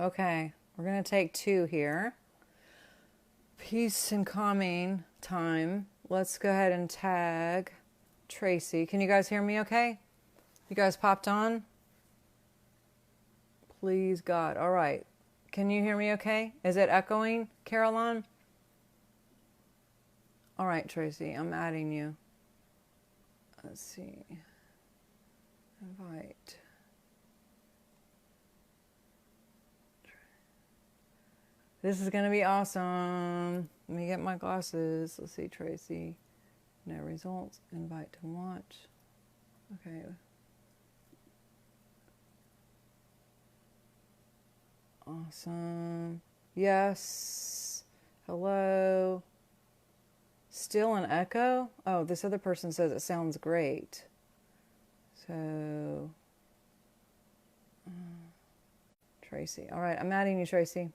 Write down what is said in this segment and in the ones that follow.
Okay, we're going to take 2 here. Peace and calming time. Let's go ahead and tag Tracey. Can you guys hear me okay? You guys popped on? Please, God. All right. Can you hear me okay? Is it echoing, Caroline? All right, Tracey, I'm adding you. Let's see. Invite. This is going to be awesome. Let me get my glasses. Let's see, Tracey. No results. Invite to watch. Okay. Awesome. Yes. Hello. Still an echo? Oh, this other person says it sounds great. So, Tracey. All right, I'm adding you, Tracey.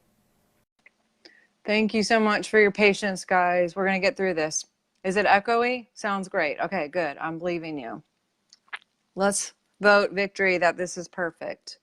Thank you so much for your patience, guys. We're going to get through this. Is it echoey? Sounds great. Okay, good. I'm believing you. Let's vote victory that this is perfect.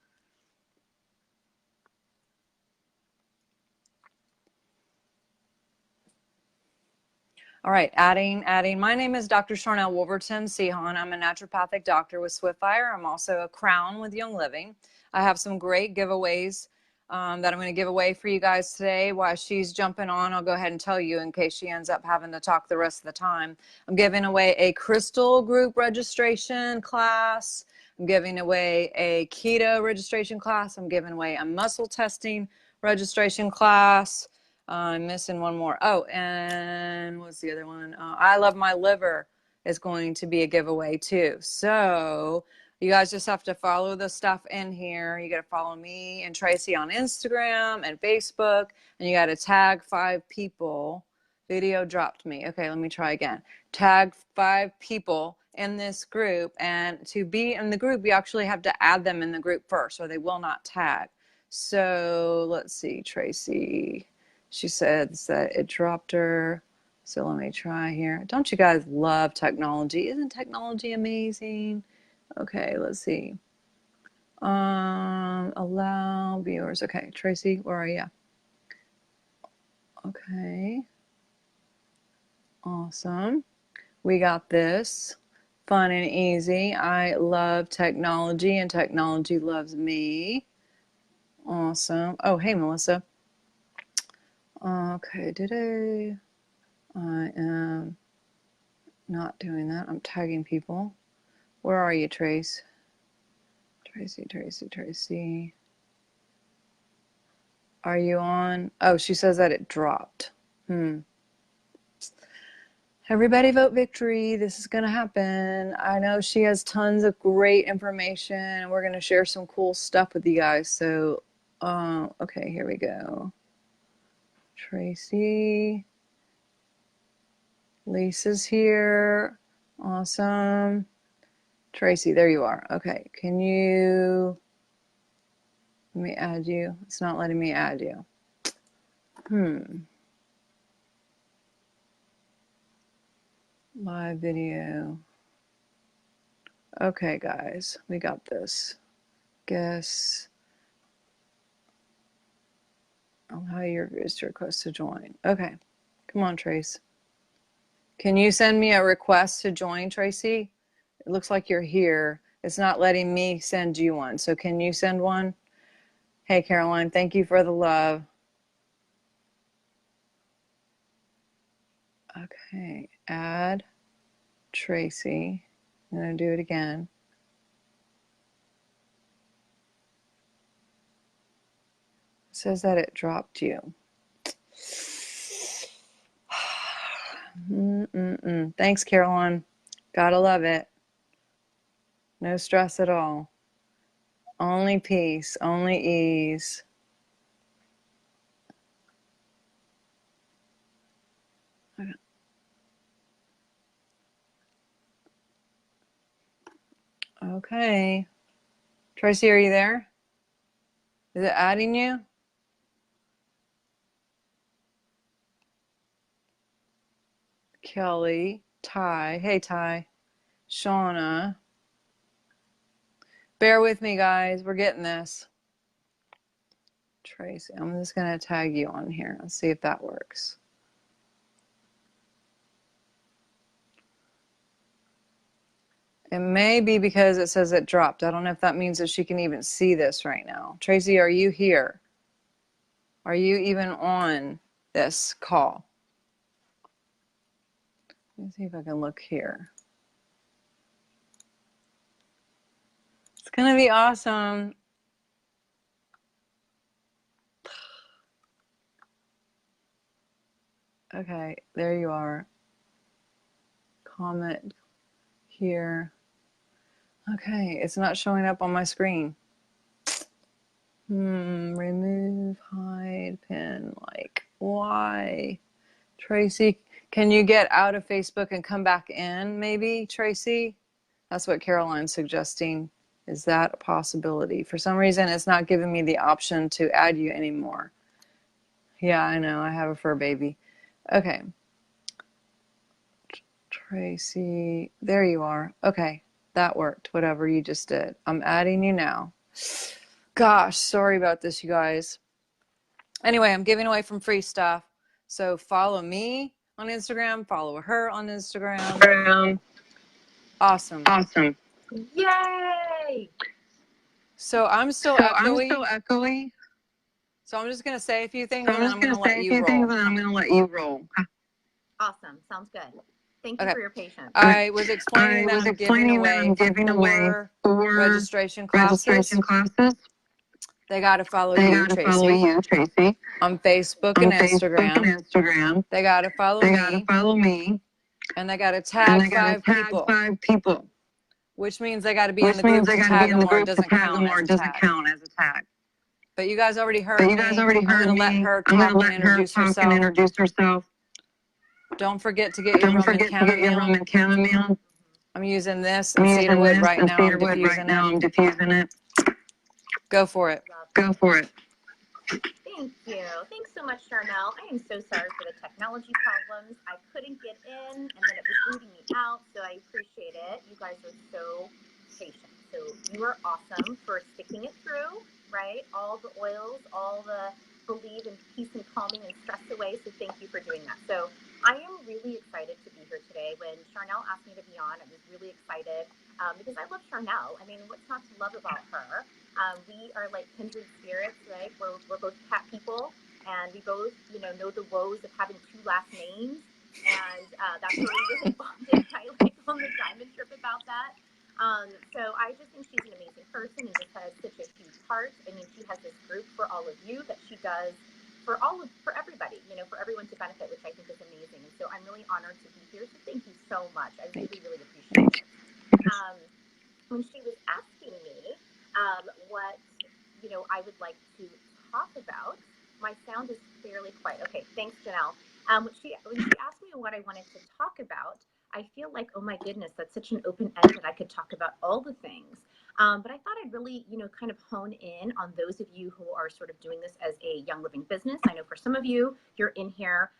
All right, adding. My name is Dr. Sharnael Wolverton Sehon. I'm a naturopathic doctor with Swiftfire. I'm also a crown with Young Living. I have some great giveaways that I'm going to give away for you guys today. While she's jumping on, I'll go ahead and tell you in case she ends up having to talk the rest of the time. I'm giving away a crystal group registration class. I'm giving away a keto registration class. I'm giving away a muscle testing registration class. I'm missing one more. Oh, and what's the other one? I Love My Liver is going to be a giveaway too. So you guys just have to follow the stuff in here. You got to follow me and Tracey on Instagram and Facebook, and you got to tag 5 people. Video dropped me. Okay, let me try again. Tag 5 people in this group, and to be in the group, you actually have to add them in the group first, or they will not tag. So let's see, Tracey. She says that it dropped her. So let me try here. Don't you guys love technology? Isn't technology amazing? Okay, let's see. Allow viewers. Okay, Tracey, where are you? Okay. Awesome. We got this. Fun and easy. I love technology and technology loves me. Awesome. Oh, hey, Melissa. Okay, I am not doing that. I'm tagging people. Where are you, Trace? Tracey. Are you on? Oh, she says that it dropped. Everybody vote victory. This is going to happen. I know she has tons of great information, and we're going to share some cool stuff with you guys. So, okay, here we go. Tracey. Lisa's here. Awesome. Tracey, there you are. Okay, can you... Let me add you. It's not letting me add you. Live video. Okay, guys, we got this. Guess. Allow your visitor request to join. Okay, come on, Trace. Can you send me a request to join, Tracey? It looks like you're here. It's not letting me send you one. So can you send one? Hey, Caroline, thank you for the love. Okay, add Tracey. I'm going to do it again. It says that it dropped you. Thanks, Caroline. Gotta love it. No stress at all. Only peace, only ease. Okay. Tracey, are you there? Is it adding you? Kelly, Ty. Hey, Ty. Shauna. Bear with me, guys. We're getting this. Tracey, I'm just going to tag you on here. Let's see if that works. It may be because it says it dropped. I don't know if that means that she can even see this right now. Tracey, are you here? Are you even on this call? Let me see if I can look here. It's going to be awesome. Okay, there you are. Comment here. Okay, it's not showing up on my screen. Remove, hide, pin, like, why? Tracey, can you get out of Facebook and come back in, maybe, Tracey? That's what Caroline's suggesting. Is that a possibility? For some reason, it's not giving me the option to add you anymore. Yeah, I know. I have a fur baby. Okay. Tracey, there you are. Okay, that worked, whatever you just did. I'm adding you now. Gosh, sorry about this, you guys. Anyway, I'm giving away some free stuff. So follow me on Instagram, follow her on Instagram. Awesome. Awesome. Yay! So I'm still echoey. So I'm just going to say a few things and then I'm going to let you roll. Awesome. Sounds good. Thank you for your patience. I was explaining that I'm giving away 4 registration classes. They got to follow you, Tracey. On Facebook and Instagram. They got to follow me. And they got to tag 5 people. Which means they got to be in the group to tag them or it doesn't count as a tag. But you guys already heard me. I'm going to let her talk and introduce herself. Don't forget to get your rum and chamomile. I'm using this and cedarwood right now. I'm diffusing it. Go for it. Thank you. Thanks so much, Sharnael. I am so sorry for the technology problems. I couldn't get in, and then it was booting me out, so I appreciate it. You guys are so patient. So you are awesome for sticking it through, right? All the oils, all the believe in peace and calming and stress away, so thank you for doing that. So I am really excited to be here today. When Sharnael asked me to be on, I was really excited because I love Sharnael. I mean, what's not to love about her? We are like kindred spirits, right? We're both cat people, and we both, know the woes of having 2 last names, and that's where we really bonded, right? Like on the diamond trip about that. So I just think she's an amazing person and just has such a huge heart. I mean, she has this group for all of you that she does for everybody, for everyone to benefit, which I think is amazing. And so I'm really honored to be here. So thank you so much. I really, really appreciate it. When she was asking me what, I would like to talk about, my sound is fairly quiet. Okay, thanks, Janelle. When she asked me what I wanted to talk about, I feel like, oh my goodness, that's such an open end that I could talk about all the things. But I thought I'd really, kind of hone in on those of you who are sort of doing this as a Young Living business. I know for some of you, you're in here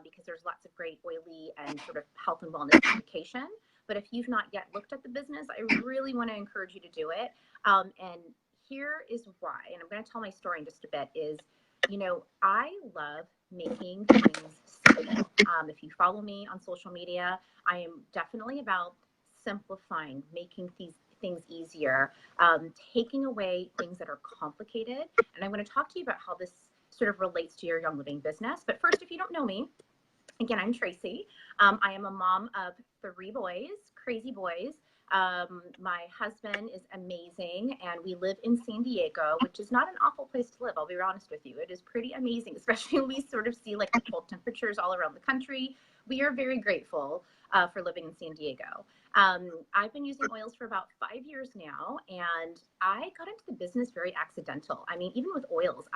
because there's lots of great oily and sort of health and wellness education. But if you've not yet looked at the business, I really want to encourage you to do it. And here is why, and I'm going to tell my story in just a bit, is, I love making things simple. If you follow me on social media, I am definitely about simplifying, making these things easier, taking away things that are complicated. And I'm going to talk to you about how this sort of relates to your Young Living business. But first, if you don't know me, again, I'm Tracey. I am a mom of 3 boys, crazy boys. My husband is amazing, and we live in San Diego, which is not an awful place to live. I'll be honest with you. It is pretty amazing, especially when we sort of see like the cold temperatures all around the country. We are very grateful for living in San Diego. I've been using oils for about 5 years now, and I got into the business very accidental. I mean, even with oils,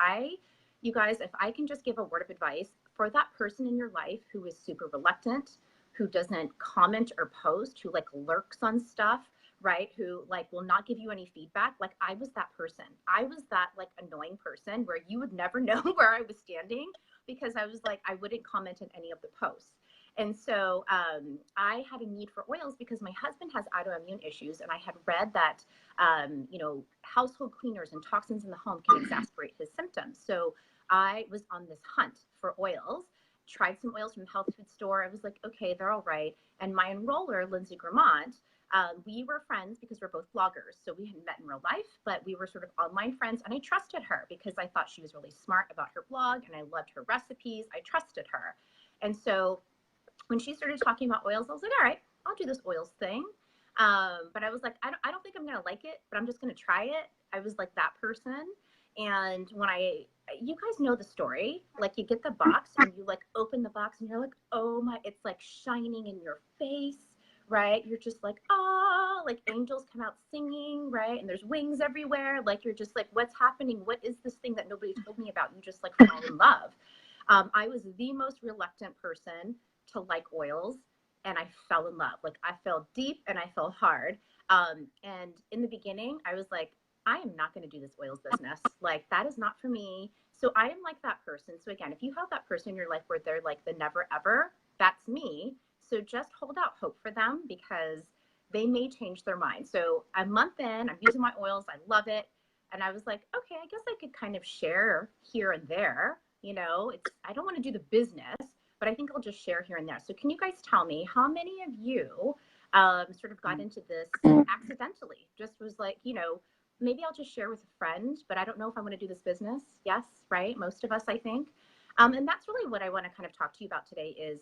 you guys, if I can just give a word of advice for that person in your life who is super reluctant, who doesn't comment or post, who like lurks on stuff, right? Who like will not give you any feedback. Like I was that person. I was that like annoying person where you would never know where I was standing because I was like, I wouldn't comment on any of the posts. And so I had a need for oils because my husband has autoimmune issues, and I had read that household cleaners and toxins in the home can exacerbate his symptoms. So I was on this hunt for oils, tried some oils from the health food store. I was like, okay, they're all right. And my enroller, Lindsay Gramont, we were friends because we're both bloggers. So we hadn't met in real life, but we were sort of online friends. And I trusted her because I thought she was really smart about her blog and I loved her recipes. I trusted her. And so when she started talking about oils, I was like, all right, I'll do this oils thing. But I was like, I don't think I'm going to like it, but I'm just going to try it. I was like that person. And when you guys know the story, like you get the box and you like open the box and you're like, oh my, it's like shining in your face, right? You're just like, oh, like angels come out singing, right? And there's wings everywhere. Like you're just like, what's happening? What is this thing that nobody told me about? You just like fall in love. I was the most reluctant person to like oils, and I fell in love. Like I fell deep and I fell hard. And in the beginning, I was like, I am not going to do this oils business. Like that is not for me. So I am like that person. So again, if you have that person in your life where they're like the never ever, that's me. So just hold out hope for them because they may change their mind. So a month in, I'm using my oils. I love it. And I was like, okay, I guess I could kind of share here and there. I don't want to do the business, but I think I'll just share here and there. So can you guys tell me how many of you sort of got into this accidentally? Just was like, maybe I'll just share with a friend, but I don't know if I want to do this business. Yes, right? Most of us, I think. And that's really what I want to kind of talk to you about today is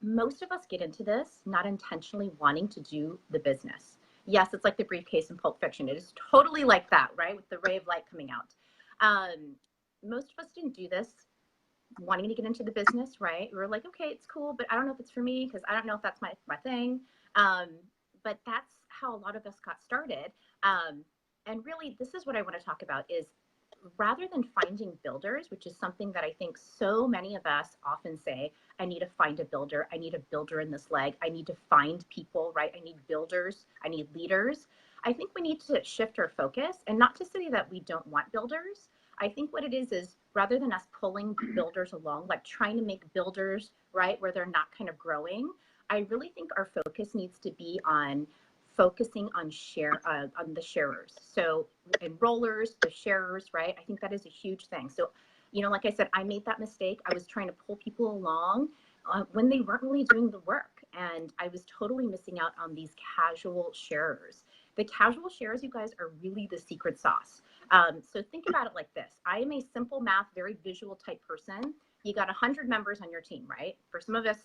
most of us get into this not intentionally wanting to do the business. Yes, it's like the briefcase in Pulp Fiction. It is totally like that, right? With the ray of light coming out. Most of us didn't do this wanting to get into the business, right? We were like, okay, it's cool, but I don't know if it's for me because I don't know if that's my thing. But that's how a lot of us got started. And really, this is what I want to talk about is rather than finding builders, which is something that I think so many of us often say, I need to find a builder. I need a builder in this leg. I need to find people, right? I need builders. I need leaders. I think we need to shift our focus and not to say that we don't want builders. I think what it is rather than us pulling builders along, like trying to make builders, right, where they're not kind of growing, I really think our focus needs to be on focusing on on the sharers. So enrollers, the sharers, right? I think that is a huge thing. So, like I said, I made that mistake. I was trying to pull people along when they weren't really doing the work. And I was totally missing out on these casual sharers. The casual sharers, you guys, are really the secret sauce. So think about it like this. I am a simple math, very visual type person. You got 100 members on your team, right? For some of us,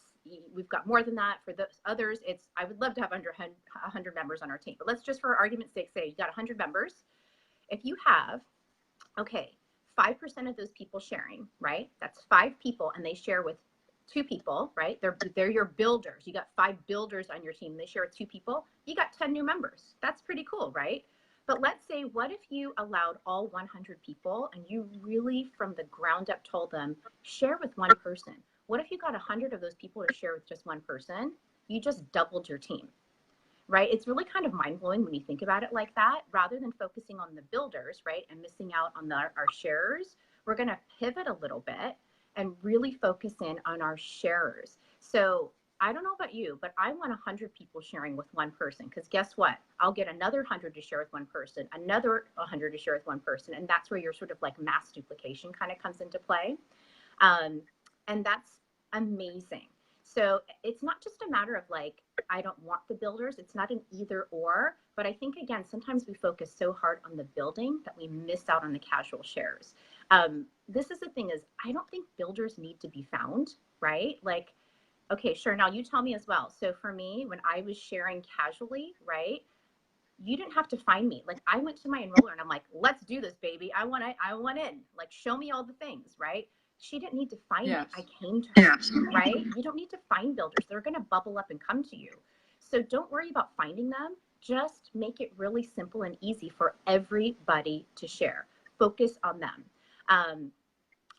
we've got more than that. For the others, I would love to have under 100 members on our team. But let's just, for argument's sake, say you got 100 members. If you have, okay, 5% of those people sharing, right? That's 5 people, and they share with 2 people, right? They're your builders. You got 5 builders on your team. They share with 2 people. You got 10 new members. That's pretty cool, right? But let's say, what if you allowed all 100 people and you really from the ground up told them, share with one person? What if you got 100 of those people to share with just one person? You just doubled your team, right? It's really kind of mind blowing when you think about it like that. Rather than focusing on the builders, right, and missing out on our sharers, we're going to pivot a little bit and really focus in on our sharers. So I don't know about you, but I want 100 people sharing with one person because guess what? I'll get another 100 to share with one person, another 100 to share with one person. And that's where your sort of like mass duplication kind of comes into play. And that's amazing. So it's not just a matter of like, I don't want the builders. It's not an either or, but I think again, sometimes we focus so hard on the building that we miss out on the casual shares. This is the thing is, I don't think builders need to be found, right? Like, okay, sure. Now you tell me as well. So for me, when I was sharing casually, right, you didn't have to find me. Like I went to my enroller and I'm like, let's do this, baby. I want in. Like, show me all the things, right? She didn't need to find me. I came to her, right? You don't need to find builders. They're going to bubble up and come to you. So don't worry about finding them. Just make it really simple and easy for everybody to share. Focus on them.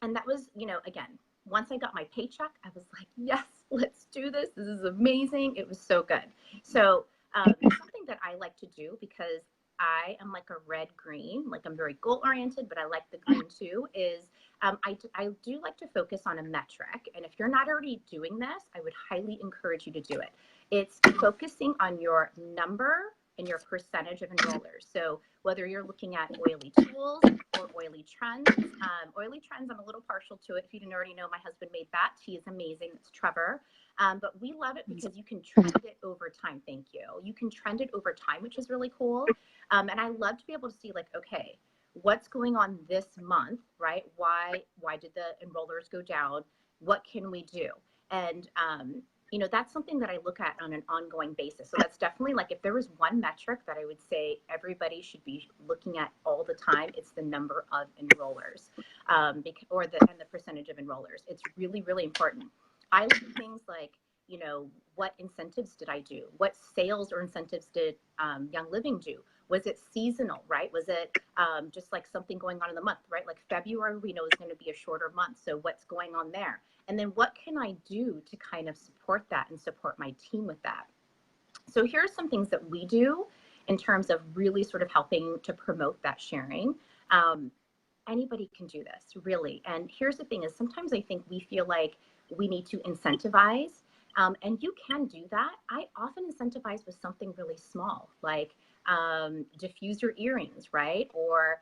And that was, again, once I got my paycheck, I was like, yes, let's do this. This is amazing. It was so good. So something that I like to do because I am like a red green, like I'm very goal oriented, but I like the green too, is I do like to focus on a metric. And if you're not already doing this, I would highly encourage you to do it. It's focusing on your number and your percentage of enrollers. So whether you're looking at oily tools or oily trends, I'm a little partial to it. If you didn't already know, my husband made that. He is amazing. It's Trevor. But we love it because you can trend it over time. Thank you. You can trend it over time, which is really cool. And I love to be able to see like, okay, what's going on this month, right? Why did the enrollers go down? What can we do? And that's something that I look at on an ongoing basis. So that's definitely like, if there was one metric that I would say everybody should be looking at all the time, it's the number of enrollers, and the percentage of enrollers. It's really, really important. I look at things like, what incentives did I do? What sales or incentives did Young Living do? Was it seasonal, right? Was it just like something going on in the month, right? Like February, we know is going to be a shorter month. So what's going on there? And then what can I do to kind of support that and support my team with that? So here are some things that we do in terms of really sort of helping to promote that sharing. Anybody can do this, really. And here's the thing is sometimes I think we feel like we need to incentivize, and you can do that. I often incentivize with something really small, like diffuse your earrings, right? Or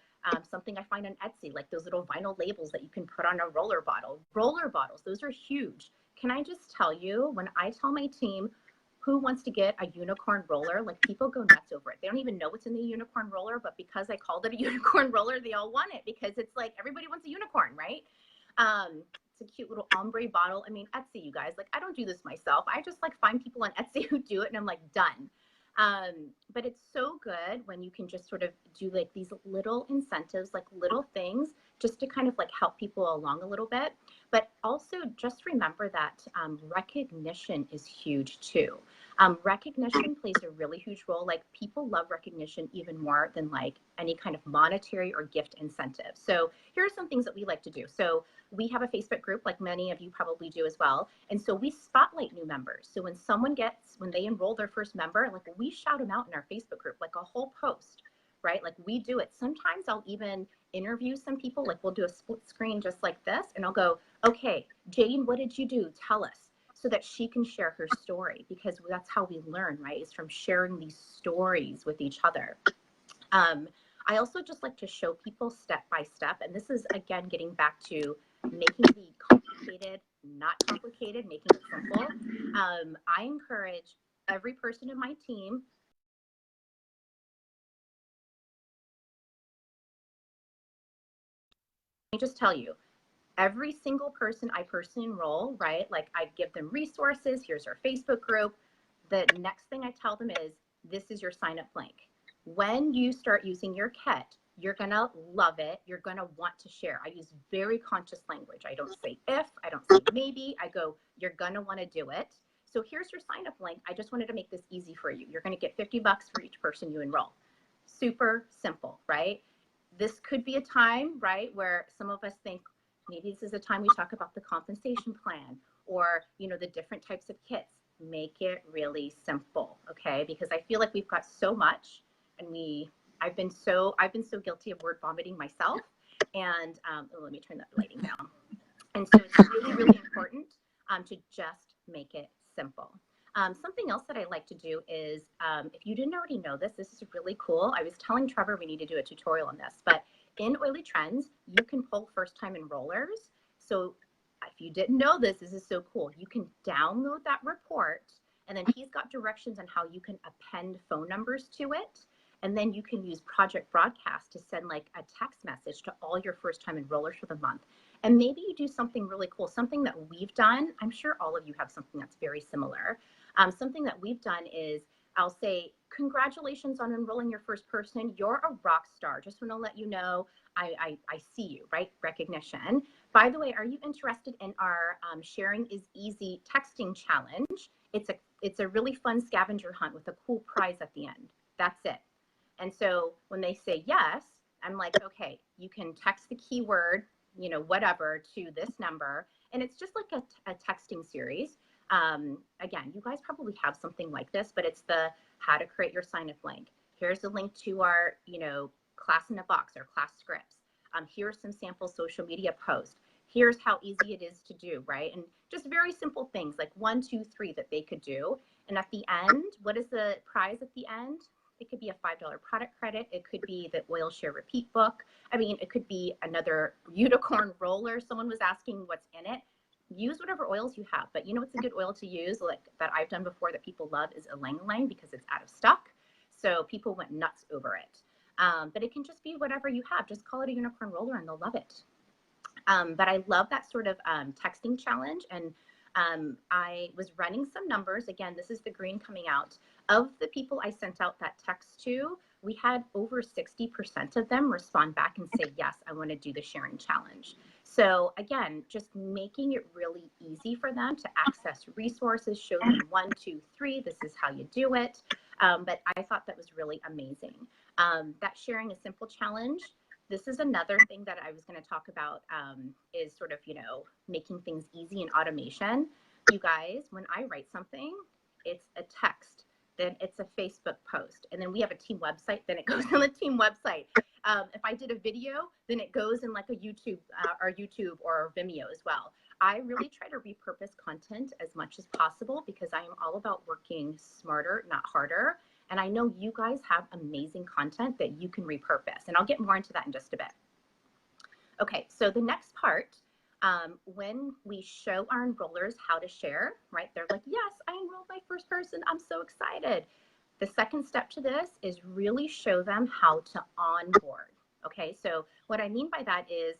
something I find on Etsy, like those little vinyl labels that you can put on a roller bottle. Roller bottles, those are huge. Can I just tell you, when I tell my team, who wants to get a unicorn roller? Like people go nuts over it. They don't even know what's in the unicorn roller, but because I called it a unicorn roller, they all want it because it's like everybody wants a unicorn, right? It's a cute little ombre bottle. I mean, Etsy, you guys, like I don't do this myself. I just like find people on Etsy who do it and I'm like, done. But it's so good when you can just sort of do like these little incentives, like little things just to kind of like help people along a little bit. But also just remember that recognition is huge too. Recognition plays a really huge role. Like people love recognition even more than like any kind of monetary or gift incentive. So here are some things that we like to do. So we have a Facebook group, like many of you probably do as well. And so we spotlight new members. So when they enroll their first member, like we shout them out in our Facebook group, like a whole post, right? Like we do it. Sometimes I'll even interview some people, like we'll do a split screen just like this. And I'll go, okay, Jane, what did you do? Tell us, so that she can share her story, because that's how we learn, right? Is from sharing these stories with each other. I also just like to show people step by step. And this is, again, getting back to making the complicated not complicated, making it simple. I encourage every person in my team. Let me just tell you, every single person I personally enroll, right? Like I give them resources. Here's our Facebook group. The next thing I tell them is, this is your sign up link. When you start using your kit, you're going to love it. You're going to want to share. I use very conscious language. I don't say if, I don't say maybe. I go, you're going to want to do it. So here's your sign up link. I just wanted to make this easy for you. You're going to get $50 for each person you enroll. Super simple, right? This could be a time, right, where some of us think, maybe this is a time we talk about the compensation plan or, the different types of kits. Make it really simple, okay? Because I feel like we've got so much, and I've been so guilty of word vomiting myself. And let me turn that lighting down. And so it's really, really important to just make it simple. Something else that I like to do is, if you didn't already know this, this is really cool. I was telling Trevor we need to do a tutorial on this, but in Oily Trends, you can pull first-time enrollers. So if you didn't know this, this is so cool. You can download that report, and then he's got directions on how you can append phone numbers to it. And then you can use Project Broadcast to send like a text message to all your first-time enrollers for the month. And maybe you do something really cool, something that we've done. I'm sure all of you have something that's very similar. Something that we've done is, I'll say, congratulations on enrolling your first person. You're a rock star. Just want to let you know, I see you, right? Recognition. By the way, are you interested in our Sharing is Easy texting challenge? It's a really fun scavenger hunt with a cool prize at the end. That's it. And so when they say yes, I'm like, okay, you can text the keyword, whatever, to this number. And it's just like a texting series. Again, you guys probably have something like this, but it's the how to create your sign up link, Here's a link to our, class in a box, our class scripts. Here's some sample social media posts. Here's how easy it is to do, right? And just very simple things like 1, 2, 3 that they could do. And at the end, what is the prize at the end? It could be a $5 product credit. It could be the oil share repeat book. I mean, it could be another unicorn roller. Someone was asking what's in it. Use whatever oils you have, but you know what's a good oil to use, like that I've done before that people love, is ylang-ylang, because it's out of stock. So people went nuts over it. But it can just be whatever you have. Just call it a unicorn roller and they'll love it. But I love that sort of texting challenge. And I was running some numbers. Again, this is the green coming out. Of the people I sent out that text to, we had over 60% of them respond back and say, yes, I want to do the sharing challenge. So again, just making it really easy for them to access resources, show them 1, 2, 3, this is how you do it. But I thought that was really amazing. That sharing a simple challenge, this is another thing that I was going to talk about, is sort of, making things easy in automation. You guys, when I write something, it's a text, then it's a Facebook post, and then we have a team website, then it goes on the team website. If I did a video, then it goes in like a YouTube, or Vimeo as well. I really try to repurpose content as much as possible because I am all about working smarter, not harder. And I know you guys have amazing content that you can repurpose. And I'll get more into that in just a bit. Okay, so the next part, when we show our enrollers how to share, right? They're like, yes, I enrolled my first person. I'm so excited. The second step to this is really show them how to onboard. Okay, so what I mean by that is,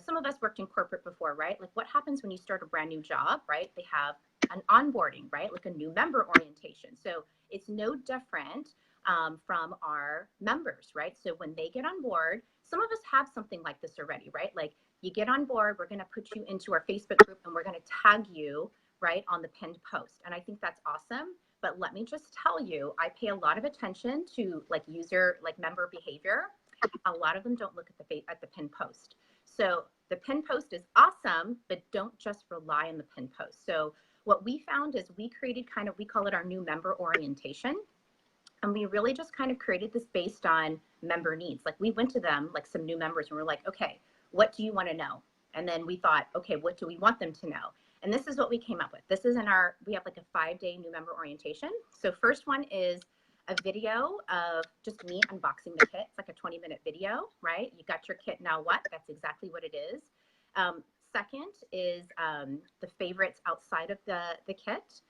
some of us worked in corporate before, right? Like what happens when you start a brand new job, right? They have an onboarding, right? Like a new member orientation. So it's no different from our members, right? So when they get on board, some of us have something like this already, right? Like you get on board, we're going to put you into our Facebook group and we're going to tag you, right, on the pinned post. And I think that's awesome. But let me just tell you, I pay a lot of attention to member behavior. A lot of them don't look at the pinned post. So the pinned post is awesome, but don't just rely on the pinned post. So what we found is we created we call it our new member orientation. And we really just kind of created this based on member needs. Like we went to them, like some new members, and we're like, okay, what do you want to know? And then we thought, okay, what do we want them to know? And this is what we came up with. This is we have like a 5-day new member orientation. So first one is a video of just me unboxing the kit. It's like a 20-minute video, right? You got your kit, now what? That's exactly what it is. Second is the favorites outside of the kit.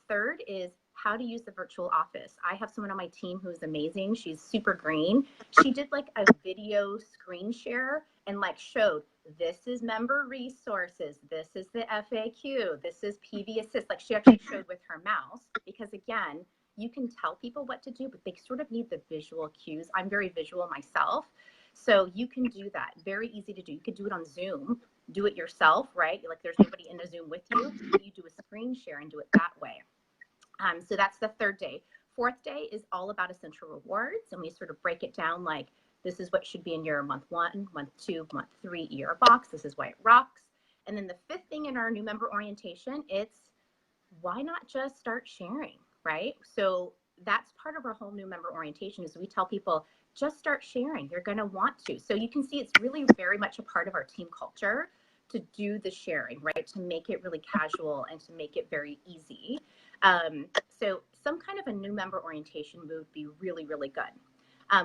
Third is how to use the virtual office. I have someone on my team who's amazing. She's super green. She did like a video screen share and showed, this is member resources. This is the FAQ. This is PV Assist. Like she actually showed with her mouse, because again, you can tell people what to do, but they sort of need the visual cues. I'm very visual myself. So you can do that. Very easy to do. You could do it on Zoom. Do it yourself, right? Like there's nobody in a Zoom with you. You do a screen share and do it that way. So that's the third day. Fourth day is all about essential rewards. And we sort of break it down like, this is what should be in your month 1, month 2, month 3 ER box. This is why it rocks. And then the fifth thing in our new member orientation, it's why not just start sharing, right? So that's part of our whole new member orientation is we tell people, just start sharing. You're going to want to. So you can see it's really very much a part of our team culture to do the sharing, right? To make it really casual and to make it very easy. So some kind of a new member orientation would be really, really good.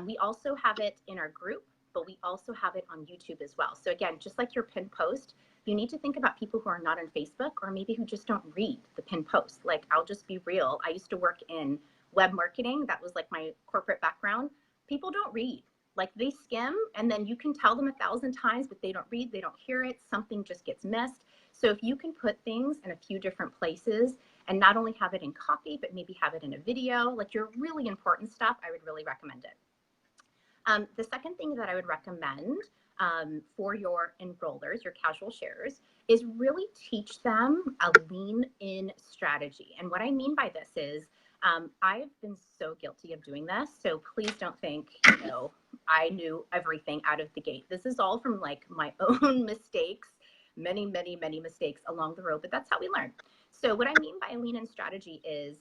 We also have it in our group, but we also have it on YouTube as well. So again, just like your pinned post, you need to think about people who are not on Facebook or maybe who just don't read the pinned post. Like, I'll just be real. I used to work in web marketing. That was like my corporate background. People don't read. Like, they skim, and then you can tell them 1,000 times, but they don't read, they don't hear it, something just gets missed. So if you can put things in a few different places and not only have it in copy, but maybe have it in a video, like your really important stuff, I would really recommend it. The second thing that I would recommend for your enrollers, your casual sharers, is really teach them a lean in strategy. And what I mean by this is, I've been so guilty of doing this. So please don't think, I knew everything out of the gate. This is all from like my own mistakes, many, many, many mistakes along the road, but that's how we learn. So what I mean by a lean in strategy is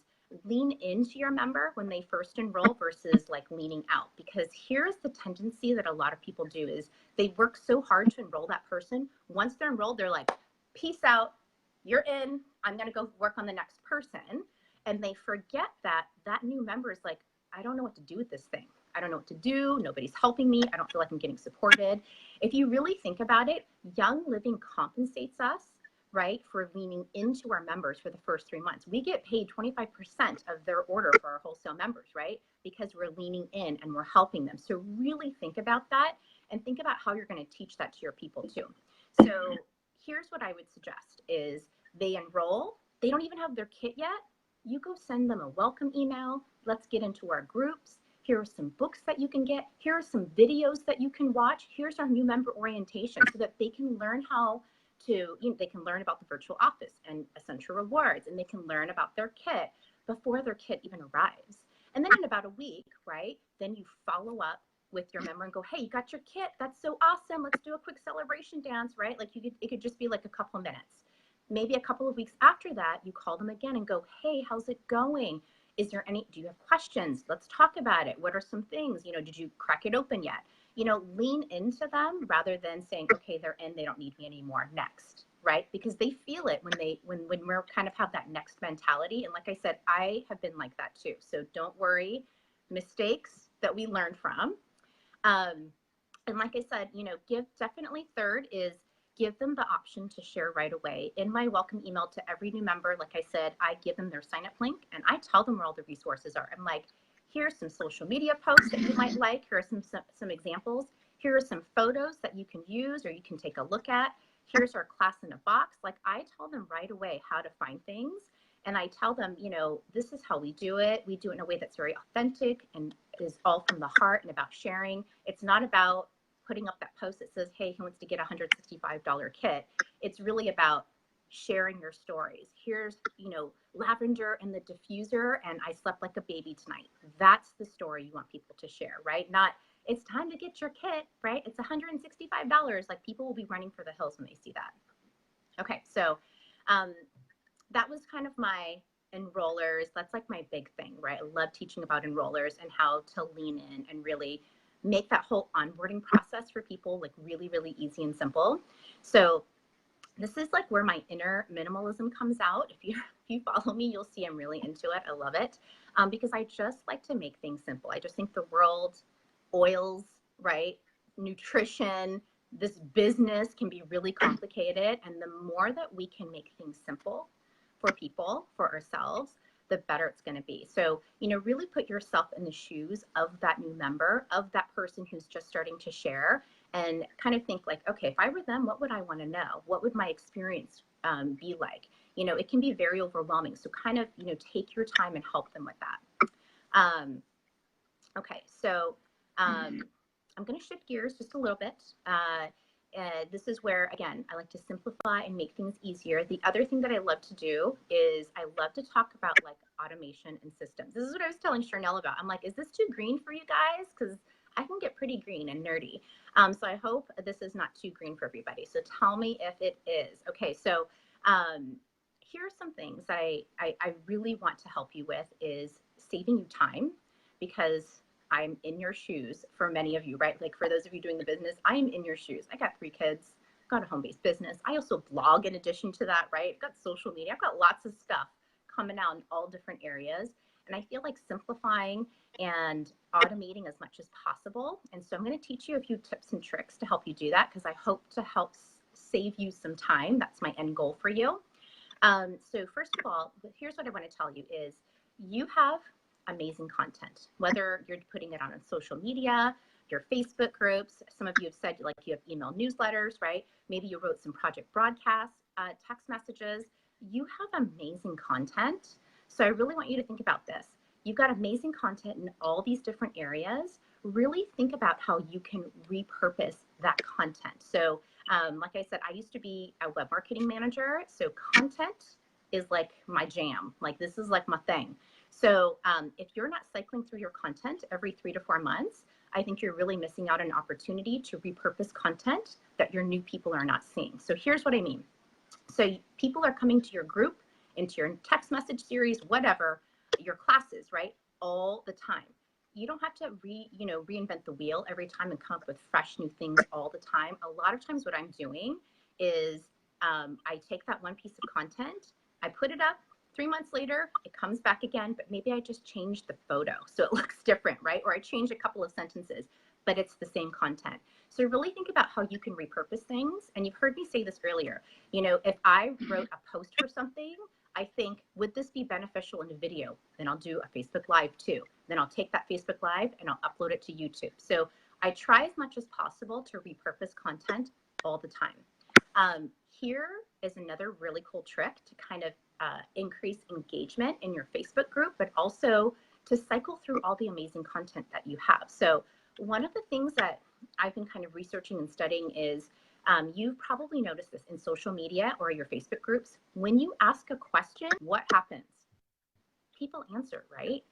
lean into your member when they first enroll versus like leaning out. Because here's the tendency that a lot of people do is they work so hard to enroll that person. Once they're enrolled, they're like, peace out, you're in, I'm going to go work on the next person. And they forget that that new member is like, I don't know what to do with this thing. I don't know what to do. Nobody's helping me. I don't feel like I'm getting supported. If you really think about it, Young Living compensates us, right, for leaning into our members for the first 3 months. We get paid 25% of their order for our wholesale members, right? Because we're leaning in and we're helping them. So really think about that and think about how you're going to teach that to your people too. So here's what I would suggest is they enroll, they don't even have their kit yet. You go send them a welcome email. Let's get into our groups. Here are some books that you can get. Here are some videos that you can watch. Here's our new member orientation so that they can learn how to, they can learn about the virtual office and essential rewards, and they can learn about their kit before their kit even arrives. And then in about a week, right, then you follow up with your member and go, hey, you got your kit. That's so awesome. Let's do a quick celebration dance, right? Like it could just be like a couple of minutes. Maybe a couple of weeks after that, you call them again and go, hey, how's it going? Is there any, do you have questions? Let's talk about it. What are some things, did you crack it open yet? Lean into them rather than saying, okay, they're in, they don't need me anymore, next, right? Because they feel it when we're kind of have that next mentality. And like I said, I have been like that too. So don't worry, mistakes that we learn from. And like I said, definitely third is give them the option to share right away. In my welcome email to every new member, like I said, I give them their sign up link and I tell them where all the resources are. I'm like, here's some social media posts that you might like. Here are some examples. Here are some photos that you can use or you can take a look at. Here's our class in a box. Like I tell them right away how to find things. And I tell them, this is how we do it. We do it in a way that's very authentic and is all from the heart and about sharing. It's not about putting up that post that says, hey, who wants to get a $165 kit? It's really about sharing your stories. Here's, lavender and the diffuser, and I slept like a baby tonight. That's the story you want people to share, right? Not, it's time to get your kit, right? It's $165. Like people will be running for the hills when they see that. Okay, so that was kind of my enrollers. That's like my big thing, right? I love teaching about enrollers and how to lean in and really make that whole onboarding process for people like really, really easy and simple. So this is like where my inner minimalism comes out. If you follow me, you'll see I'm really into it. I love it because I just like to make things simple. I just think the world, oils, right? Nutrition, this business can be really complicated. And the more that we can make things simple for people, for ourselves, the better it's going to be. So, really put yourself in the shoes of that new member, of that person who's just starting to share, and kind of think like, okay, if I were them, what would I want to know? What would my experience be like? It can be very overwhelming. So kind of, take your time and help them with that. Okay, so I'm going to shift gears just a little bit. This is where, again, I like to simplify and make things easier. The other thing that I love to do is I love to talk about like automation and systems. This is what I was telling Sharnael about. I'm like, is this too green for you guys? Because I can get pretty green and nerdy. So I hope this is not too green for everybody. So tell me if it is. Okay, so here are some things that I really want to help you with is saving you time, because I'm in your shoes for many of you, right? Like for those of you doing the business, I'm in your shoes. I got 3 kids, got a home-based business. I also blog in addition to that, right? I've got social media. I've got lots of stuff coming out in all different areas. And I feel like simplifying and automating as much as possible. And so I'm going to teach you a few tips and tricks to help you do that, because I hope to help save you some time. That's my end goal for you. So first of all, here's what I want to tell you is you have amazing content, whether you're putting it on social media, your Facebook groups. Some of you have said like you have email newsletters, right? Maybe you wrote some project broadcasts, text messages. You have amazing content. So I really want you to think about this. You've got amazing content in all these different areas. Really think about how you can repurpose that content. So like I said, I used to be a web marketing manager. So content is like my jam. Like this is like my thing. So if you're not cycling through your content every 3 to 4 months, I think you're really missing out on an opportunity to repurpose content that your new people are not seeing. So here's what I mean. So people are coming to your group, into your text message series, whatever. your classes, right? All the time. You don't have to reinvent the wheel every time and come up with fresh new things all the time. A lot of times what I'm doing is I take that one piece of content, I put it up, 3 months later, it comes back again, but maybe I just changed the photo so it looks different, right? Or I change a couple of sentences, but it's the same content. So really think about how you can repurpose things. And you've heard me say this earlier, if I wrote a post for something, I think, would this be beneficial in a video? Then I'll do a Facebook Live too. Then I'll take that Facebook Live and I'll upload it to YouTube. So I try as much as possible to repurpose content all the time. Here is another really cool trick to kind of increase engagement in your Facebook group, but also to cycle through all the amazing content that you have. So one of the things that I've been kind of researching and studying is you've probably noticed this in social media or your Facebook groups. When you ask a question, what happens? People answer, right?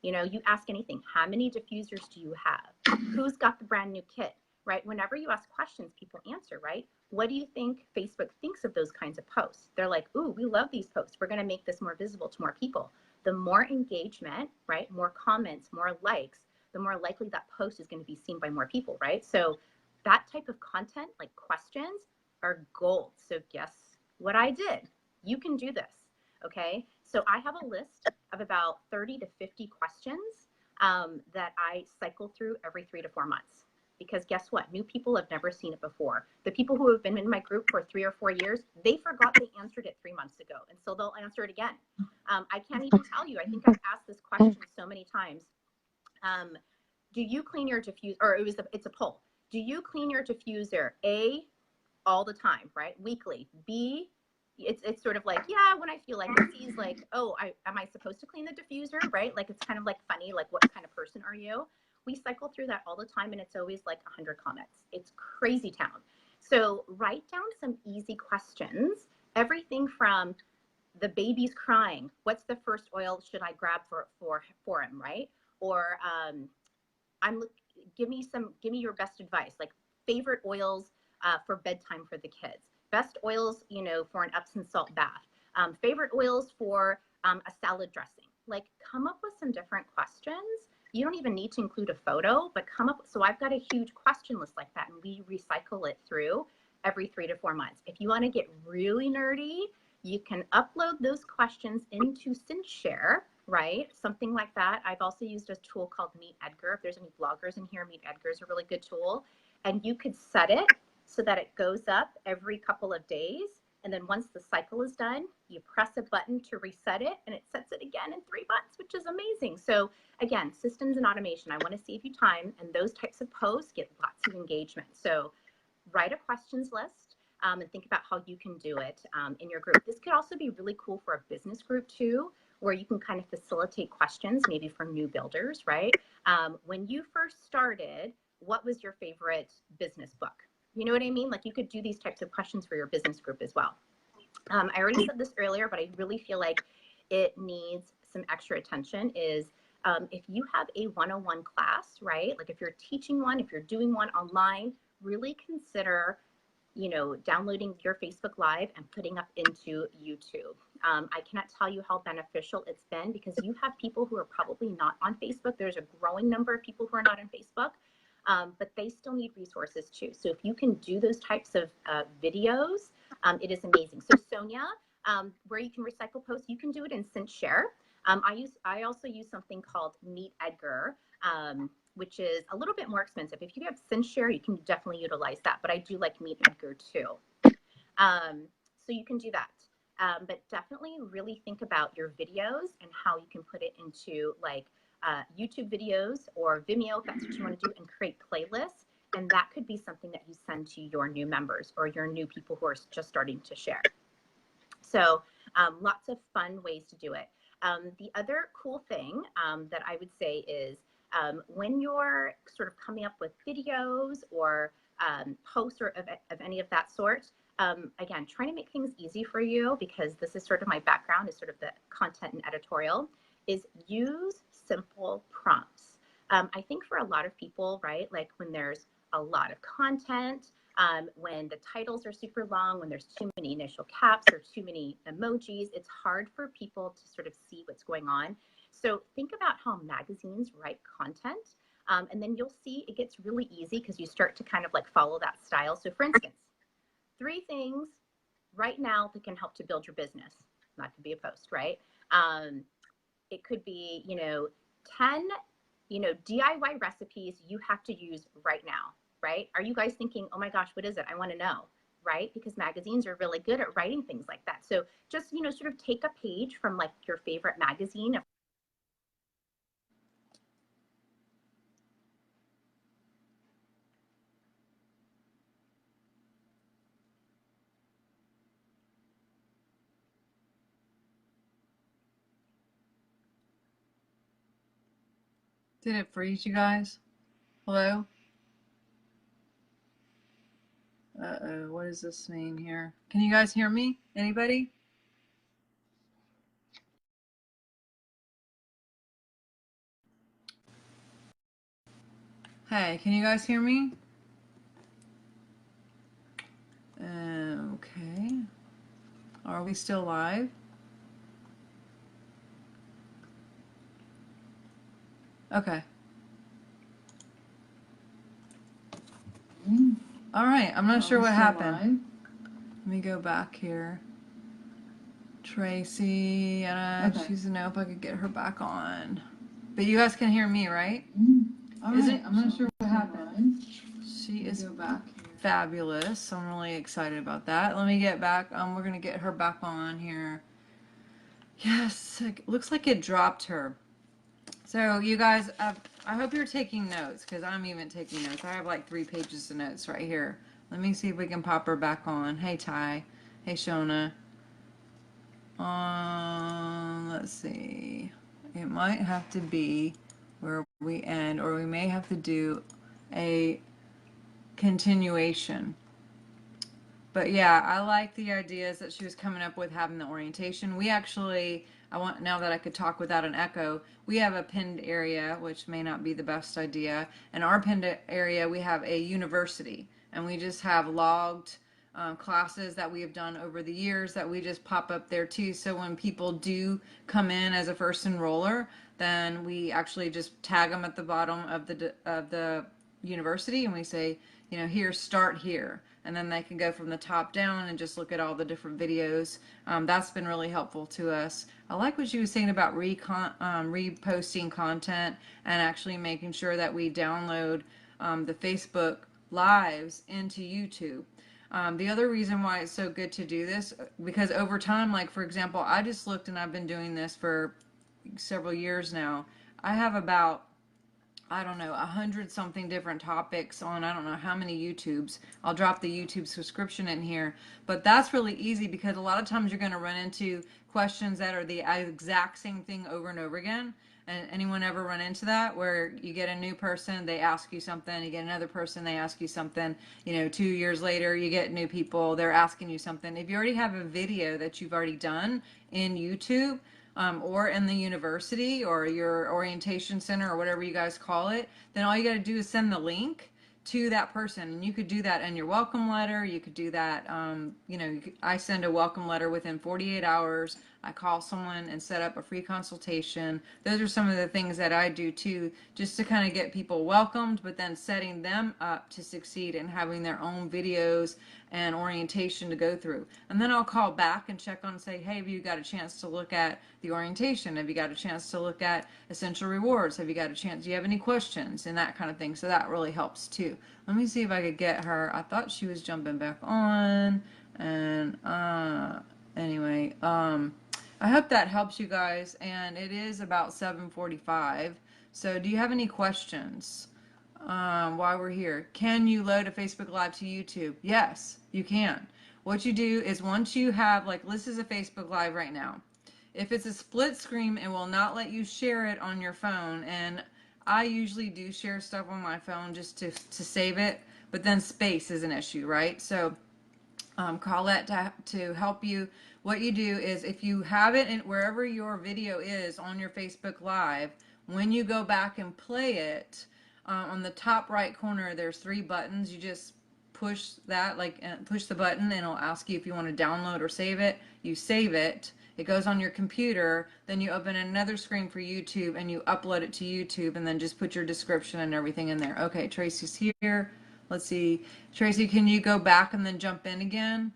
You ask anything. How many diffusers do you have? Who's got the brand new kit, right? Whenever you ask questions, people answer, right? What do you think Facebook thinks of those kinds of posts? They're like, ooh, we love these posts. We're going to make this more visible to more people. The more engagement, right? More comments, more likes, the more likely that post is going to be seen by more people, right? So that type of content, like questions, are gold. So guess what I did? You can do this, okay? So I have a list of about 30 to 50 questions that I cycle through every 3 to 4 months. Because guess what? New people have never seen it before. The people who have been in my group for 3 or 4 years, they forgot they answered it 3 months ago. And so they'll answer it again. I can't even tell you. I think I've asked this question so many times. Do you clean your diffuser? Or it's a poll. Do you clean your diffuser? A, all the time, right? Weekly. B, it's sort of like, yeah, when I feel like it. C is like, oh, am I supposed to clean the diffuser, right? Like, it's kind of like funny, like, what kind of person are you? We cycle through that all the time, and it's always like 100 comments. It's crazy town. So write down some easy questions, everything from the baby's crying. What's the first oil should I grab for him, right? Or give me your best advice, like favorite oils for bedtime for the kids, best oils, for an Epsom salt bath, favorite oils for a salad dressing. Like, come up with some different questions. You don't even need to include a photo, but come up. So I've got a huge question list like that, and we recycle it through every 3 to 4 months. If you want to get really nerdy, you can upload those questions into SendShare, right? Something like that. I've also used a tool called Meet Edgar. If there's any bloggers in here, Meet Edgar is a really good tool. And you could set it so that it goes up every couple of days. And then once the cycle is done, you press a button to reset it, and it sets it again in 3 months, which is amazing. So again, systems and automation, I want to save you time, and those types of posts get lots of engagement. So write a questions list and think about how you can do it in your group. This could also be really cool for a business group too, where you can kind of facilitate questions, maybe for new builders, right? When you first started, what was your favorite business book? You know what I mean? Like, you could do these types of questions for your business group as well. I already said this earlier, but I really feel like it needs some extra attention is if you have a one-on-one class, right? Like, if you're teaching one, if you're doing one online, really consider downloading your Facebook Live and putting up into YouTube. I cannot tell you how beneficial it's been, because you have people who are probably not on Facebook. There's a growing number of people who are not on Facebook, but they still need resources too. So if you can do those types of videos, it is amazing. So Sonia, where you can recycle posts, you can do it in SendShare. I also use something called Meet Edgar, which is a little bit more expensive. If you have SendShare, you can definitely utilize that, but I do like Meet Edgar too. So you can do that. But definitely really think about your videos and how you can put it into like YouTube videos or Vimeo, if that's what you want to do, and create playlists. And that could be something that you send to your new members or your new people who are just starting to share. So lots of fun ways to do it. The other cool thing that I would say is when you're sort of coming up with videos or posts or of any of that sort, again, trying to make things easy for you, because this is sort of my background, is sort of the content and editorial, is use simple prompts. I think for a lot of people, right, like when there's a lot of content, when the titles are super long, when there's too many initial caps or too many emojis, it's hard for people to sort of see what's going on. So think about how magazines write content. And then you'll see it gets really easy because you start to kind of like follow that style. So for instance, 3 things right now that can help to build your business. That could be a post, right? It could be, 10, DIY recipes you have to use right now, right? Are you guys thinking, oh my gosh, what is it? I want to know, right? Because magazines are really good at writing things like that. So just, sort of take a page from like your favorite magazine. Did it freeze you guys? Hello? Uh-oh, what does this mean here? Can you guys hear me? Anybody? Hey, can you guys hear me? Okay. Are we still live? Okay. All right, I'm not sure what happened. Let me go back here. Tracy, and she doesn't know if I could get her back on. But you guys can hear me, right? All right, I'm not sure what happened. She is fabulous, so I'm really excited about that. Let me get back. We're gonna get her back on here. Yes, it looks like it dropped her. So you guys, I hope you're taking notes because I'm even taking notes. I have like 3 pages of notes right here. Let me see if we can pop her back on. Hey Ty, hey Shona. Let's see. It might have to be where we end, or we may have to do a continuation. But yeah, I like the ideas that she was coming up with, having the orientation. We actually, now that I could talk without an echo, we have a pinned area, which may not be the best idea. In our pinned area, we have a university, and we just have logged classes that we have done over the years that we just pop up there too. So when people do come in as a first enroller, then we actually just tag them at the bottom of the university, and we say, here, start here. And then they can go from the top down and just look at all the different videos. That's been really helpful to us. I like what you were saying about reposting content and actually making sure that we download the Facebook Lives into YouTube. The other reason why it's so good to do this, because over time, like for example, I just looked and I've been doing this for several years now. I have about, I don't know, 100 something different topics on I don't know how many YouTubes. I'll drop the YouTube subscription in here. But that's really easy because a lot of times you're going to run into questions that are the exact same thing over and over again. And anyone ever run into that where you get a new person, they ask you something, you get another person, they ask you something, 2 years later you get new people, they're asking you something. If you already have a video that you've already done in YouTube, or in the university or your orientation center or whatever you guys call it, then all you got to do is send the link to that person. And you could do that in your welcome letter. You could do that, I send a welcome letter within 48 hours. I call someone and set up a free consultation. Those are some of the things that I do too, just to kind of get people welcomed, but then setting them up to succeed and having their own videos and orientation to go through. And then I'll call back and check on and say, hey, have you got a chance to look at the orientation? Have you got a chance to look at essential rewards? Have you got a chance? Do you have any questions? And that kind of thing. So that really helps too. Let me see if I could get her. I thought she was jumping back on. And anyway, I hope that helps you guys. And it is about 7:45. So do you have any questions while we're here? Can you load a Facebook Live to YouTube? Yes, you can. What you do is once you have, like, this is a Facebook Live right now. If it's a split screen, it will not let you share it on your phone. And I usually do share stuff on my phone just to save it. But then space is an issue, right? So Colette to help you. What you do is if you have it in wherever your video is on your Facebook Live, when you go back and play it, on the top right corner, there's 3 buttons. You just push that, like push the button, and it'll ask you if you want to download or save it. You save it. It goes on your computer. Then you open another screen for YouTube and you upload it to YouTube, and then just put your description and everything in there. Okay, Tracy's here. Let's see. Tracy, can you go back and then jump in again?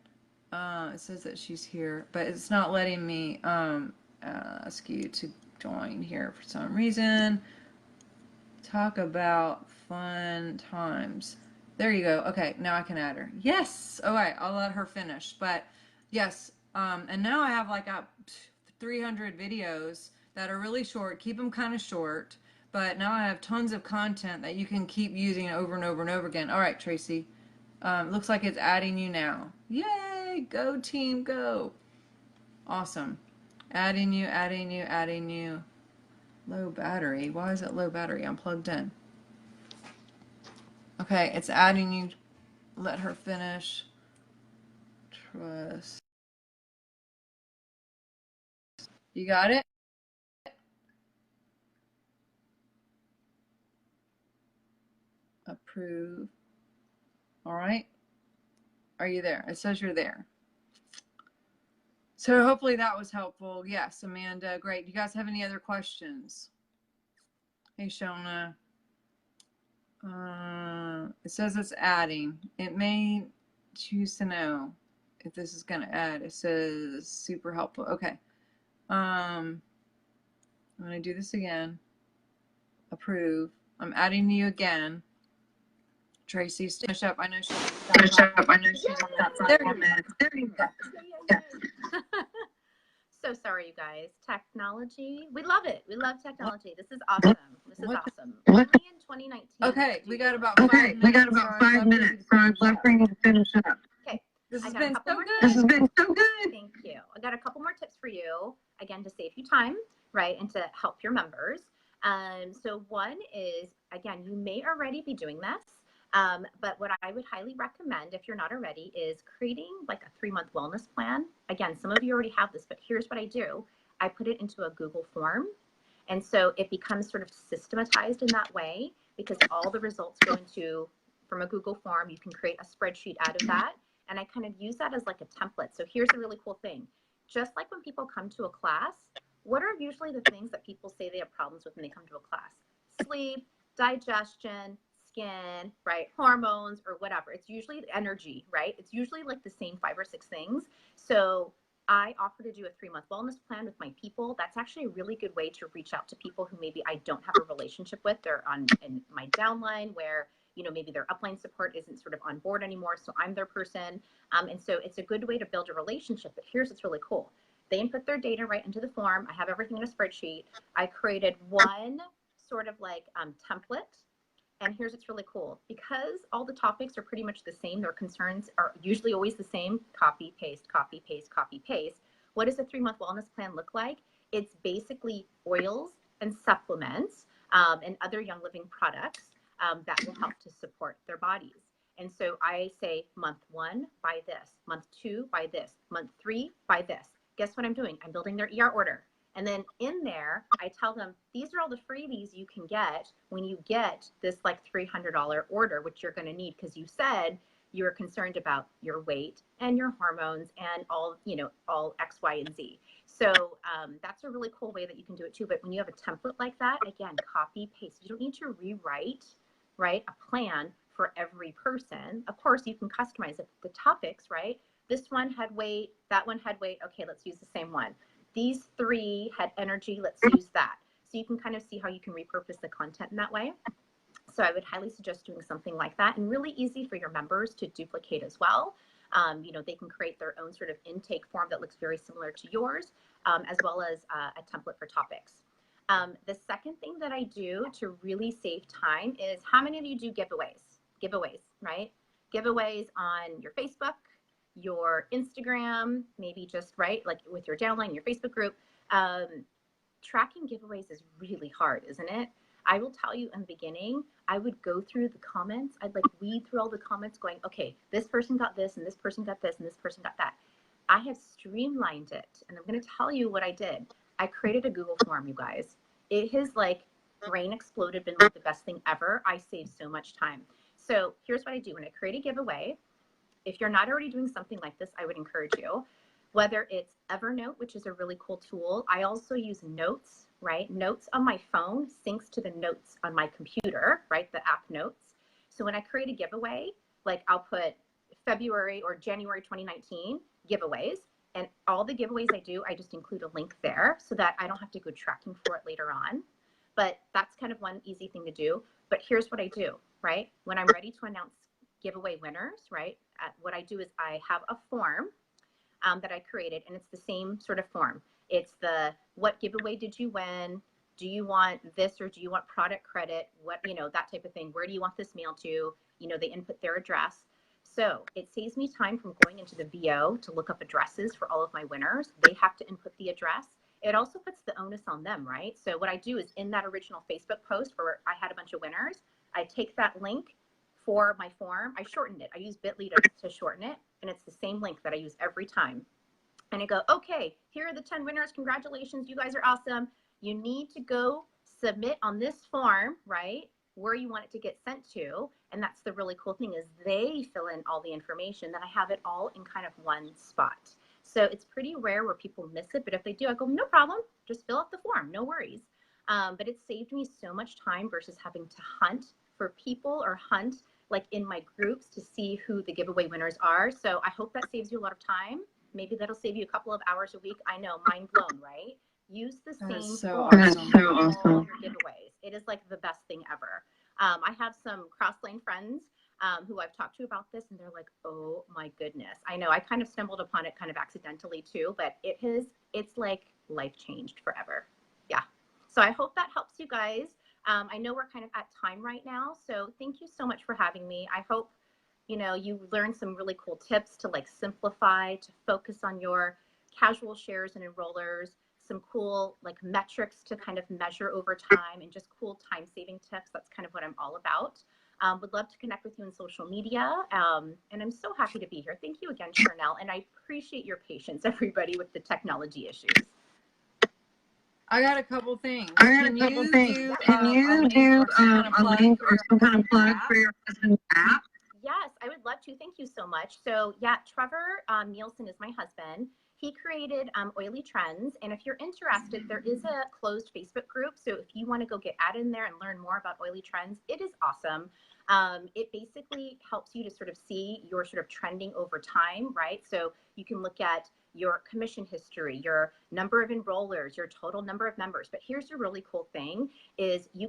It says that she's here, but it's not letting me ask you to join here for some reason. Talk about fun times. There you go. Okay, now I can add her. Yes. All right, I'll let her finish. But yes, and now I have like 300 videos that are really short. Keep them kind of short. But now I have tons of content that you can keep using over and over and over again. All right, Tracy. Looks like it's adding you now. Yay! Go team, go. Awesome. Adding you, adding you, adding you. Low battery. Why is it low battery? I'm plugged in. Okay, it's adding you. Let her finish. Trust. You got it? Approve. All right. Are you there? It says you're there. So hopefully that was helpful. Yes, Amanda, great. You guys have any other questions? Hey, Shona. It says it's adding. It may choose to know if this is going to add. It says super helpful. Okay. I'm going to do this again. Approve. I'm adding you again. Tracy, finish up. I know she's finish up. I know she's on that side. There you go. So sorry, you guys. Technology. We love it. We love technology. This is awesome. This is awesome. Only in 2019. Okay, we got about 5 minutes. We got about 5 minutes. So I'd love for you to finish up. Okay. This has been so good. This has been so good. Thank you. I got a couple more tips for you, again, to save you time, right, and to help your members. So one is, again, you may already be doing this, but what I would highly recommend, if you're not already, is creating like a 3-month wellness plan. Again, some of you already have this, but here's what I do. I put it into a Google form. And so it becomes sort of systematized in that way, because all the results go into, from a Google form, you can create a spreadsheet out of that. And I kind of use that as like a template. So here's a really cool thing. Just like when people come to a class, what are usually the things that people say they have problems with when they come to a class? Sleep, digestion, skin, right? Hormones, or whatever. It's usually energy, right? It's usually like the same 5 or 6 things. So I offer to do a 3-month wellness plan with my people. That's actually a really good way to reach out to people who maybe I don't have a relationship with. They're in my downline where, you know, maybe their upline support isn't sort of on board anymore. So I'm their person. And so it's a good way to build a relationship. But here's what's really cool. They input their data right into the form. I have everything in a spreadsheet. I created one sort of like template. And here's what's really cool. Because all the topics are pretty much the same, their concerns are usually always the same. Copy, paste, copy, paste, copy, paste. What does a 3-month wellness plan look like? It's basically oils and supplements and other Young Living products that will help to support their bodies. And so I say month 1, buy this. Month 2, buy this. Month 3, buy this. Guess what I'm doing? I'm building their ER order. And then in there, I tell them, these are all the freebies you can get when you get this like $300 order, which you're going to need because you said you were concerned about your weight and your hormones and all, you know, all X, Y, and Z. So that's a really cool way that you can do it too. But when you have a template like that, again, copy, paste. You don't need to rewrite, right, a plan for every person. Of course, you can customize it. The topics, right? This one had weight, that one had weight. Okay, let's use the same one. These 3 had energy, let's use that. So you can kind of see how you can repurpose the content in that way. So I would highly suggest doing something like that, and really easy for your members to duplicate as well. You know, they can create their own sort of intake form that looks very similar to yours, as well as a template for topics. The second thing that I do to really save time is, how many of you do giveaways? Giveaways, right? Giveaways on your Facebook, your Instagram, maybe just, right, like with your downline, your Facebook group. Tracking giveaways is really hard, isn't it? I will tell you in the beginning, I would go through the comments. I'd like weed through all the comments going, okay, this person got this and this person got this and this person got that. I have streamlined it, and I'm going to tell you what I did. I created a Google form, you guys. It has like brain exploded, been like the best thing ever. I saved so much time. So here's what I do when I create a giveaway. If you're not already doing something like this, I would encourage you, whether it's Evernote, which is a really cool tool. I also use Notes, right? Notes on my phone syncs to the notes on my computer, right? The app Notes. So when I create a giveaway, like I'll put February or January 2019 giveaways, and all the giveaways I do, I just include a link there so that I don't have to go tracking for it later on. But that's kind of one easy thing to do. But here's what I do, right? When I'm ready to announce giveaway winners, right? What I do is I have a form that I created, and it's the same sort of form. It's the what giveaway did you win? Do you want this or do you want product credit? What, that type of thing. Where do you want this mailed to? They input their address. So it saves me time from going into the VO to look up addresses for all of my winners. They have to input the address. It also puts the onus on them, right? So what I do is in that original Facebook post where I had a bunch of winners, I take that link for my form. I shortened it. I use Bitly to shorten it. And it's the same link that I use every time. And I go, okay, here are the 10 winners. Congratulations. You guys are awesome. You need to go submit on this form, right? Where you want it to get sent to. And that's the really cool thing is they fill in all the information. Then I have it all in kind of one spot. So it's pretty rare where people miss it. But if they do, I go, no problem. Just fill out the form. No worries. But it saved me so much time versus having to hunt for people or hunt like in my groups to see who the giveaway winners are. So I hope that saves you a lot of time. Maybe that'll save you a couple of hours a week. I know, mind blown, right? Use the same form for all your giveaways. It is like the best thing ever. I have some cross-lane friends who I've talked to about this, and they're like, oh my goodness. I know I kind of stumbled upon it kind of accidentally too, but it's like life changed forever. Yeah. So I hope that helps you guys. I know we're kind of at time right now, so thank you so much for having me. I hope you learned some really cool tips to like simplify, to focus on your casual shares and enrollers, some cool like metrics to kind of measure over time, and just cool time saving tips. That's kind of what I'm all about. Would love to connect with you on social media. And I'm so happy to be here. Thank you again, Sharnael. And I appreciate your patience, everybody, with the technology issues. I got a couple things. Can you do a link or some kind of plug for your husband's app? Yes, I would love to. Thank you so much. So yeah, Trevor Nielson is my husband. He created Oily Trends. And if you're interested, there is a closed Facebook group. So if you want to go get added in there and learn more about Oily Trends, it is awesome. It basically helps you to sort of see your sort of trending over time, right? So you can look at your commission history, your number of enrollers, your total number of members. But here's the really cool thing is the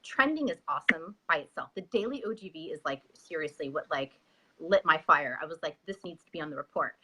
trending is awesome by itself. The daily OGV is like, seriously, what like lit my fire. I was like, this needs to be on the report.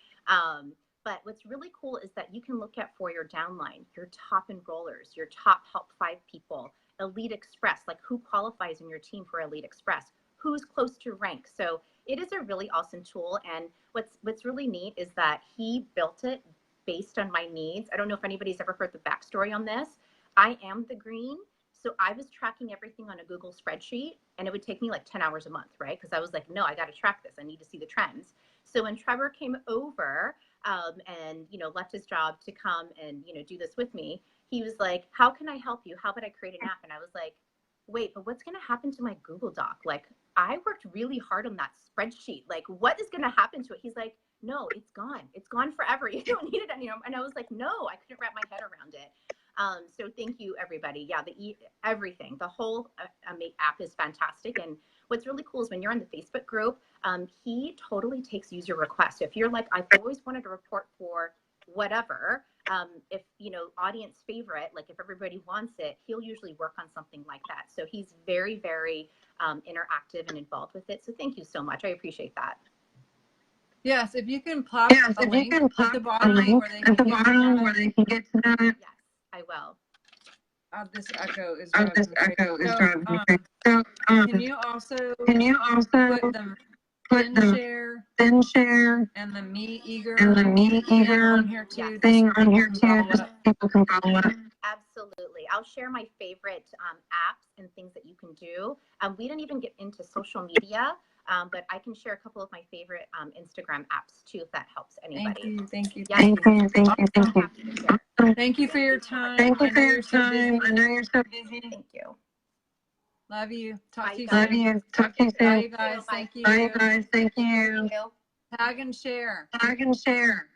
But what's really cool is that you can look at for your downline, your top enrollers, your top help 5 people, Elite Express, like who qualifies in your team for Elite Express, who's close to rank. So it is a really awesome tool. And what's really neat is that he built it based on my needs. I don't know if anybody's ever heard the backstory on this. I am the green. So I was tracking everything on a Google spreadsheet, and it would take me like 10 hours a month, right? Because I was like, no, I got to track this. I need to see the trends. So when Trevor came over and, left his job to come and, do this with me, he was like, how can I help you? How about I create an app? And I was like, wait, but what's going to happen to my Google Doc? Like, I worked really hard on that spreadsheet. Like, what is going to happen to it? He's like, no, it's gone. It's gone forever. You don't need it anymore. And I was like, no, I couldn't wrap my head around it. So thank you, everybody. Yeah, everything, the whole app is fantastic. And what's really cool is when you're in the Facebook group, he totally takes user requests. So if you're like, I've always wanted to report for whatever, if, audience favorite, like if everybody wants it, he'll usually work on something like that. So he's very, very interactive and involved with it. So thank you so much. I appreciate that. Yes, if you can plop a link at the bottom where they can get to that. Yes, I will. This echo is driving me crazy. So, can you also put the thin share and the me eager on here too? Thing on here too, just people can follow it. Absolutely. I'll share my favorite apps and things that you can do. We didn't even get into social media, but I can share a couple of my favorite Instagram apps too, if that helps anybody. Thank you. Yes, Thank you. Awesome. Thank you for your time. Thank you I know you're so busy. Thank you. Love you. Talk to you Love soon. you. Talk to you soon. Bye, you guys. Bye. Thank you. Bye, guys. Thank you. Tag and share. Tag and share.